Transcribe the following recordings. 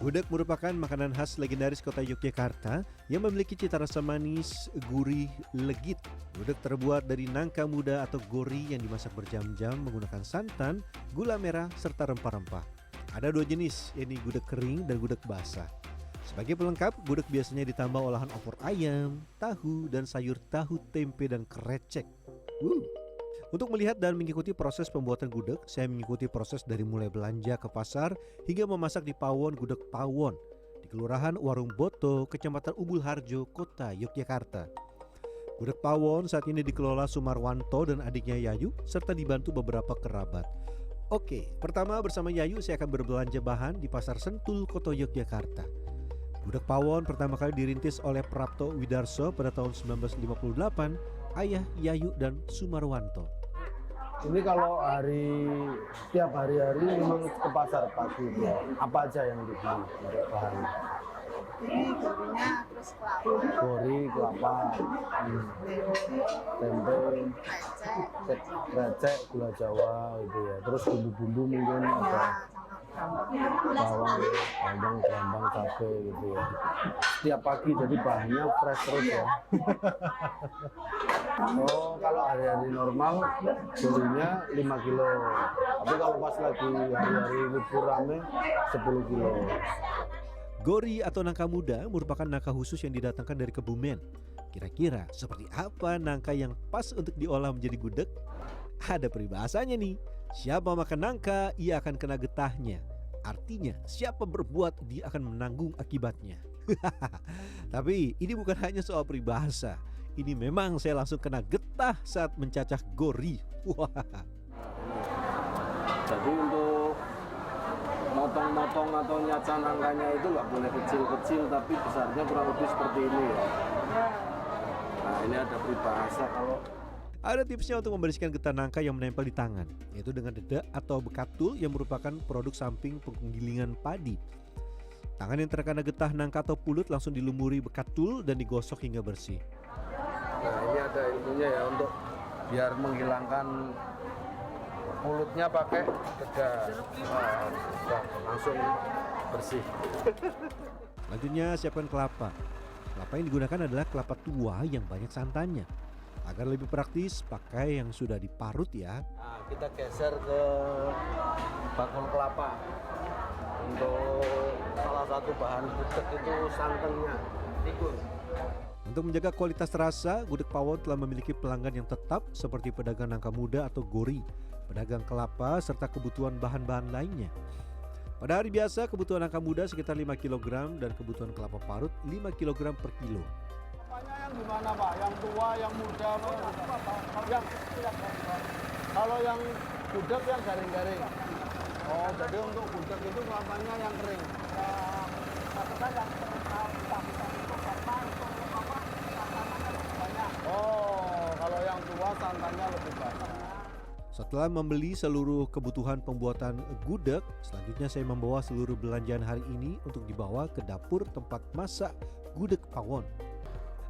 Gudeg merupakan makanan khas legendaris kota Yogyakarta yang memiliki cita rasa manis, gurih, legit. Gudeg terbuat dari nangka muda atau gori yang dimasak berjam-jam menggunakan santan, gula merah, serta rempah-rempah. Ada dua jenis, yakni gudeg kering dan gudeg basah. Sebagai pelengkap, gudeg biasanya ditambah olahan opor ayam, tahu, dan sayur tahu, tempe, dan krecek. Untuk melihat dan mengikuti proses pembuatan gudeg, saya mengikuti proses dari mulai belanja ke pasar hingga memasak di Pawon Gudeg Pawon di Kelurahan Warung Boto, Kecamatan Umbul Harjo, Kota Yogyakarta. Gudeg Pawon saat ini dikelola Sumarwanto dan adiknya Yayu serta dibantu beberapa kerabat. Oke, pertama bersama Yayu saya akan berbelanja bahan di Pasar Sentul, Kota Yogyakarta. Gudeg Pawon pertama kali dirintis oleh Prapto Widarso pada tahun 1958, ayah Yayu dan Sumarwanto. Ini kalau setiap hari-hari memang ke pasar pagi itu. Apa aja yang dibeli untuk bahan? Ini gorinya, terus kelapa, Gori, kelapa, tempe, krecek, gula Jawa gitu ya. Terus bumbu-bumbu mungkin ada bawang, gerambang, cabai gitu ya. Setiap pagi jadi bahannya fresh terus ya. Oh, kalau hari-hari normal gorinya 5 kilo. Tapi kalau pas lagi hari-hari libur rame 10 kilo. Gori atau nangka muda merupakan nangka khusus yang didatangkan dari Kebumen. Kira-kira seperti apa nangka yang pas untuk diolah menjadi gudeg? Ada peribahasanya nih. Siapa makan nangka, ia akan kena getahnya. Artinya, siapa berbuat, dia akan menanggung akibatnya. Tapi ini bukan hanya soal peribahasa. Ini memang saya langsung kena getah saat mencacah gori. Wah. Jadi untuk motong-motong atau nyacah nangkanya itu nggak boleh kecil-kecil, tapi besarnya kurang lebih seperti ini ya. Nah, ini ada peribahasa kalau Ada tipsnya untuk membersihkan getah nangka yang menempel di tangan, yaitu dengan dedak atau bekatul yang merupakan produk samping penggilingan padi. Tangan yang terkena getah nangka atau pulut langsung dilumuri bekatul dan digosok hingga bersih. nah ini ada ilmunya ya untuk biar menghilangkan mulutnya pakai dedak. Langsung bersih. Selanjutnya siapkan kelapa. Kelapa yang digunakan adalah kelapa tua yang banyak santannya. Agar lebih praktis, pakai yang sudah diparut ya. Nah, kita geser ke bakul kelapa. Untuk salah satu bahan gudeg itu santannya, tikus. Untuk menjaga kualitas rasa, Gudeg Pawon telah memiliki pelanggan yang tetap seperti pedagang nangka muda atau gori, pedagang kelapa, serta kebutuhan bahan-bahan lainnya. Pada hari biasa, kebutuhan nangka muda sekitar 5 kg dan kebutuhan kelapa parut 5 kg per kilo. Yang gimana Pak? Yang tua, yang muda, yang kalau yang gudeg yang garing-garing. Oh, jadi untuk gudeg itu kelapanya yang kering. Oh, kalau yang tua santannya lebih banyak. Setelah membeli seluruh kebutuhan pembuatan gudeg, selanjutnya saya membawa seluruh belanjaan hari ini untuk dibawa ke dapur tempat masak Gudeg Pawon.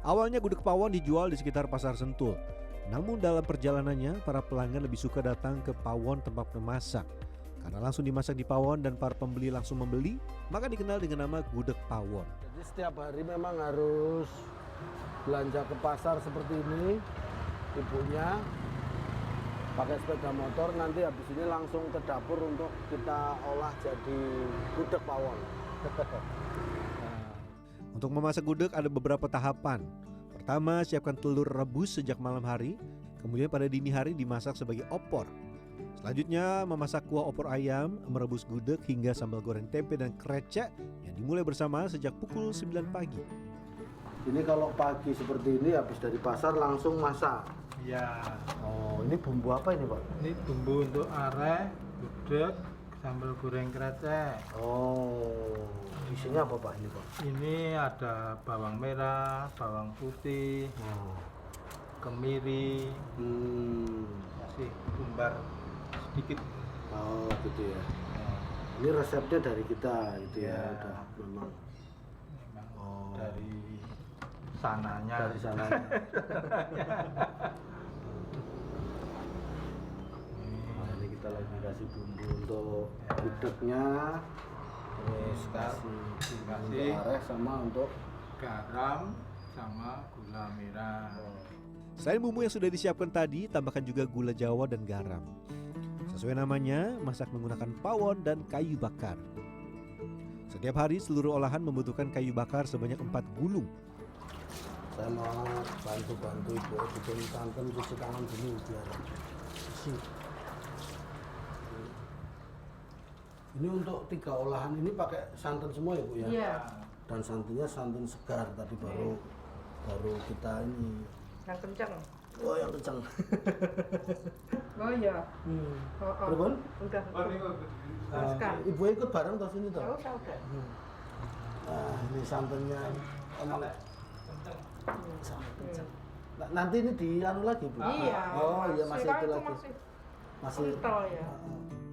Awalnya Gudeg Pawon dijual di sekitar Pasar Sentul. Namun dalam perjalanannya, para pelanggan lebih suka datang ke Pawon tempat memasak. Karena langsung dimasak di Pawon dan para pembeli langsung membeli, maka dikenal dengan nama Gudeg Pawon. Jadi setiap hari memang harus belanja ke pasar seperti ini. Ibunya pakai sepeda motor, nanti habis ini langsung ke dapur untuk kita olah jadi gudeg Pawon. Untuk memasak gudeg ada beberapa tahapan. Pertama, siapkan telur rebus sejak malam hari. Kemudian pada dini hari dimasak sebagai opor. Selanjutnya memasak kuah opor ayam, merebus gudeg hingga sambal goreng tempe dan krecek yang dimulai bersama sejak pukul 9 pagi. Ini kalau pagi seperti ini habis dari pasar langsung masak. Ya, Oh, ini bumbu apa ini Pak? ini bumbu untuk are, gudeg, sambal goreng krecek. Oh, isinya apa Pak ini Pak? Ini ada bawang merah, bawang putih, kemiri, masih umbar sedikit. Oh, gitu ya. Ini resepnya dari kita gitu ya, Ya. udah memang Memang Oh. dari sananya. dari sana. Nah, ini kita lagi kasih bumbu untuk gudegnya. Terus dikasih areh sama untuk garam sama gula merah. Selain bumbu yang sudah disiapkan tadi, tambahkan juga gula jawa dan garam. Sesuai namanya, masak menggunakan pawon dan kayu bakar. Setiap hari seluruh olahan membutuhkan kayu bakar sebanyak 4 gulung. saya mau bantu-bantu ibu bikin santan cuci tangan dulu biar bersih. Ini untuk 3 olahan ini pakai santan semua ya Bu ya? Iya. Dan santannya santan segar tadi baru kita ini. Yang kencang. Oh yang kencang. Oh iya. Oh, Pripun? Udah. Oh, ini kok Teruskan. Ibu ikut bareng toh sini toh? Oh, udah. Nah, ini santannya. kenceng. Sangat kencang. Nah, nanti ini dianu lagi Bu? Iya. Oh iya masih kan itu lagi. Masih kental ya.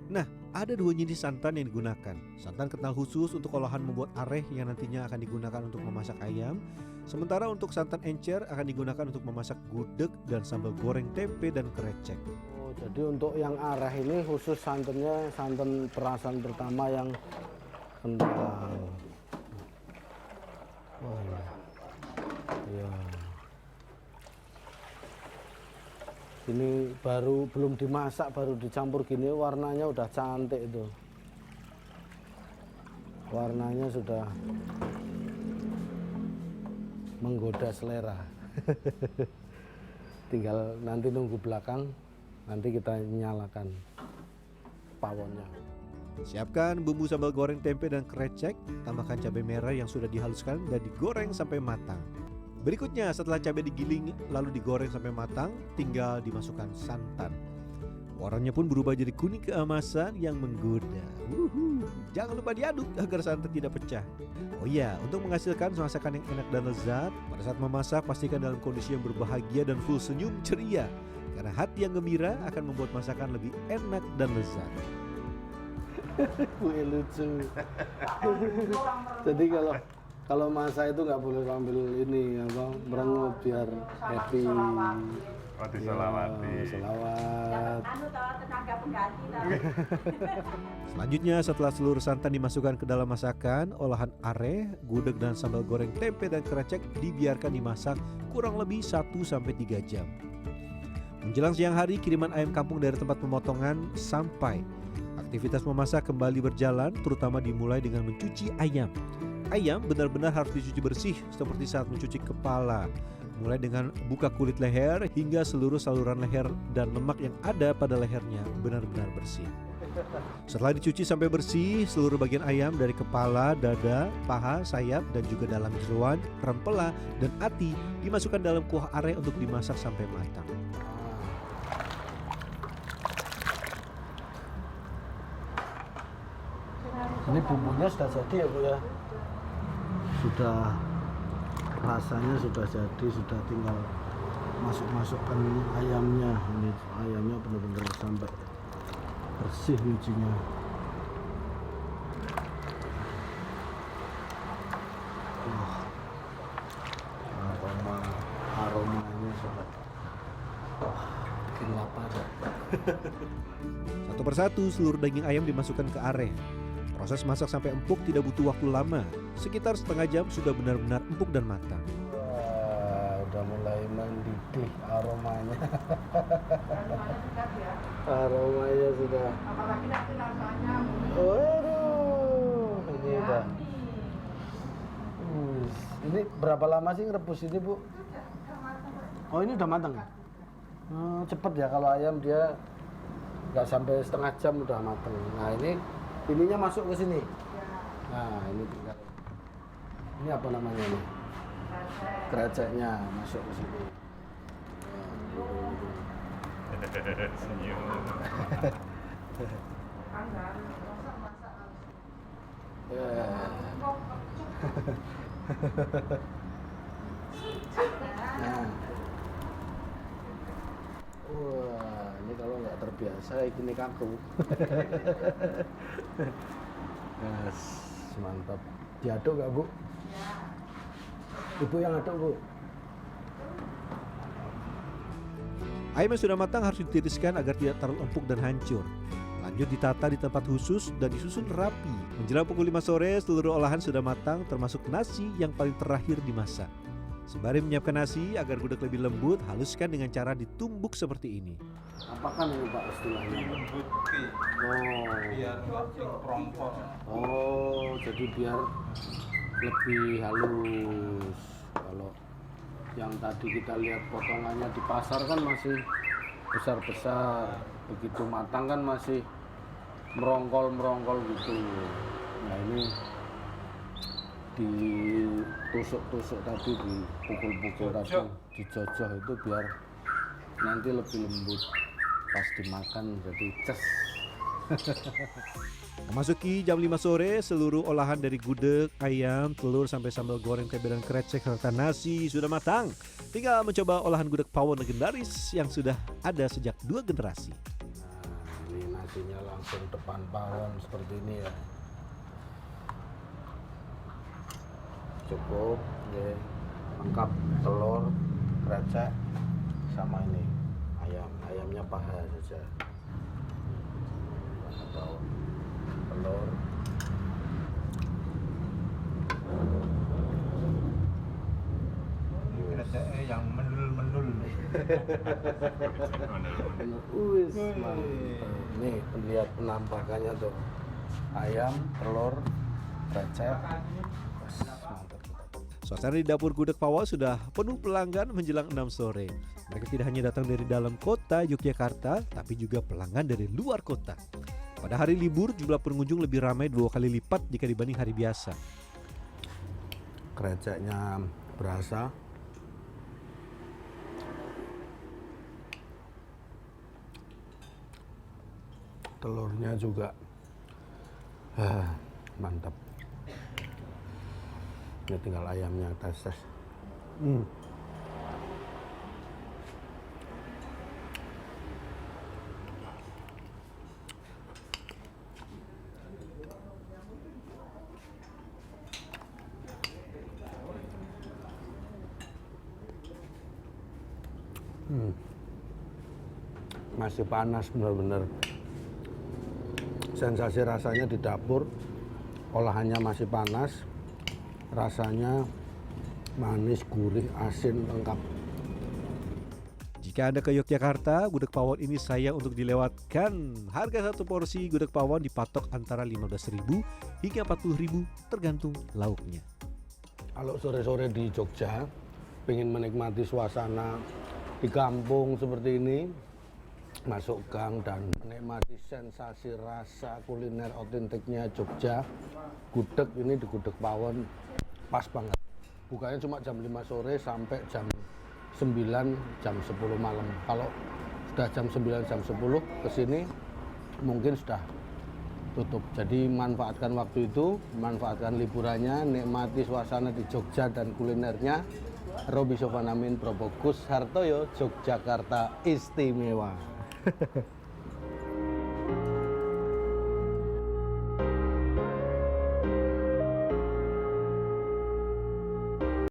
Nah, ada 2 jenis santan yang digunakan. Santan kental khusus untuk olahan membuat areh yang nantinya akan digunakan untuk memasak ayam. Sementara untuk santan encer akan digunakan untuk memasak gudeg dan sambal goreng tempe dan krecek. Oh, jadi untuk yang areh ini khusus santannya santan perasan pertama yang kental. Oh iya. Iya. Ini baru belum dimasak, baru dicampur gini warnanya udah cantik itu. Warnanya sudah menggoda selera. Tinggal nanti nunggu belakang, nanti kita nyalakan pawonnya. Siapkan bumbu sambal goreng tempe dan krecek, tambahkan cabai merah yang sudah dihaluskan dan digoreng sampai matang. Berikutnya setelah cabai digiling lalu digoreng sampai matang, tinggal dimasukkan santan. Warnanya pun berubah jadi kuning keemasan yang menggoda. Jangan lupa diaduk agar santan tidak pecah. Oh iya, untuk menghasilkan masakan yang enak dan lezat, pada saat memasak pastikan dalam kondisi yang berbahagia dan full senyum ceria. Karena hati yang gembira akan membuat masakan lebih enak dan lezat. Wih lucu. Jadi kalau masak itu nggak boleh sambil ini apa merengut biar happy. Oh, diselawati. Ya, selawat. Anu tahu tenaga pengganti tahu. Selanjutnya setelah seluruh santan dimasukkan ke dalam masakan, olahan areh, gudeg dan sambal goreng tempe dan krecek dibiarkan dimasak kurang lebih 1-3 jam. Menjelang siang hari, kiriman ayam kampung dari tempat pemotongan sampai. Aktivitas memasak kembali berjalan, terutama dimulai dengan mencuci ayam. Ayam benar-benar harus dicuci bersih seperti saat mencuci kepala. Mulai dengan buka kulit leher hingga seluruh saluran leher dan lemak yang ada pada lehernya benar-benar bersih. Setelah dicuci sampai bersih, seluruh bagian ayam dari kepala, dada, paha, sayap, dan juga dalam jeroan, rempela, dan ati dimasukkan dalam kuah areh untuk dimasak sampai matang. Ini bumbunya sudah jadi ya Bu ya? Sudah, rasanya sudah jadi, sudah tinggal masukkan ayamnya. Ini ayamnya benar-benar sampai bersih nyucinya. Aromanya sudah bikin lapar. Satu persatu seluruh daging ayam dimasukkan ke areh. Proses masak sampai empuk tidak butuh waktu lama. Sekitar setengah jam sudah benar-benar empuk dan matang. Wah, udah mulai mendidih aromanya. Aromanya sedap ya. Aromanya sudah. Apalagi nanti rasanya Waduh, ini udah. Ini berapa lama sih ngerebus ini Bu? Oh ini udah matang. Cepet ya kalau ayam dia nggak sampai setengah jam udah matang. Nah ininya masuk ke sini. Nah ini tinggal. Ini apa namanya ini? Kreceknya masuk ke sini. Senyum. Ya. Nah. Wah, ini kalau nggak terbiasa ini kaku. Yes, mantap. Diaduk nggak Bu? Ibu yang aduk Bu. Ayam yang sudah matang harus ditiriskan agar tidak terlalu empuk dan hancur. Lanjut ditata di tempat khusus dan disusun rapi. Menjelang pukul 5 sore, seluruh olahan sudah matang termasuk nasi yang paling terakhir dimasak. Sembari menyiapkan nasi agar gudeg lebih lembut, haluskan dengan cara ditumbuk seperti ini. Apakah ini Pak istilahnya? Dilembutke Oh, biar nggak sing krompol. oh, jadi biar lebih halus. Kalau yang tadi kita lihat potongannya di pasar kan masih besar-besar, begitu matang kan masih merongkol gitu. Nah ini ditusuk-tusuk tadi, dipukul-pukul tadi, dijojah itu biar nanti lebih lembut pas dimakan jadi ces. Memasuki jam 5 sore, seluruh olahan dari gudeg, ayam, telur sampai sambal goreng tempe dan krecek serta nasi sudah matang. Tinggal mencoba olahan gudeg pawon legendaris yang sudah ada sejak 2 generasi. Nah, ini nasinya langsung depan pawon seperti ini ya. Cukup, ya. Lengkap telur, krecek, sama ini ayam. Ayamnya paha saja. Atau telur. Ini kreceknya yang menul-menul. Wis, mantap. Nih lihat penampakannya tuh. Ayam, telur, krecek. Wes, mantap. Suasana di dapur gudeg pawon sudah penuh pelanggan menjelang 6 sore. Mereka tidak hanya datang dari dalam kota Yogyakarta, tapi juga pelanggan dari luar kota. Pada hari libur, jumlah pengunjung lebih ramai 2 kali lipat jika dibanding hari biasa. Kreceknya berasa. Telurnya juga mantap. Ini tinggal ayamnya tes. Masih panas benar-benar. Sensasi rasanya di dapur, olahannya masih panas, rasanya manis, gurih, asin, lengkap. Jika Anda ke Yogyakarta, gudeg pawon ini sayang untuk dilewatkan. Harga satu porsi gudeg pawon dipatok antara 15.000 hingga 40.000 tergantung lauknya. Kalau sore-sore di Jogja, pengen menikmati suasana di kampung seperti ini, masuk gang dan menikmati sensasi rasa kuliner otentiknya Jogja, gudeg ini di gudeg pawon pas banget. Bukanya cuma jam 5 sore sampai jam 9, jam 10 malam. Kalau sudah jam 9, jam 10 ke sini mungkin sudah tutup. Jadi manfaatkan waktu itu, manfaatkan liburannya, nikmati suasana di Jogja dan kulinernya. Roby Sofanamin Probokus Hartoyo, Yogyakarta istimewa.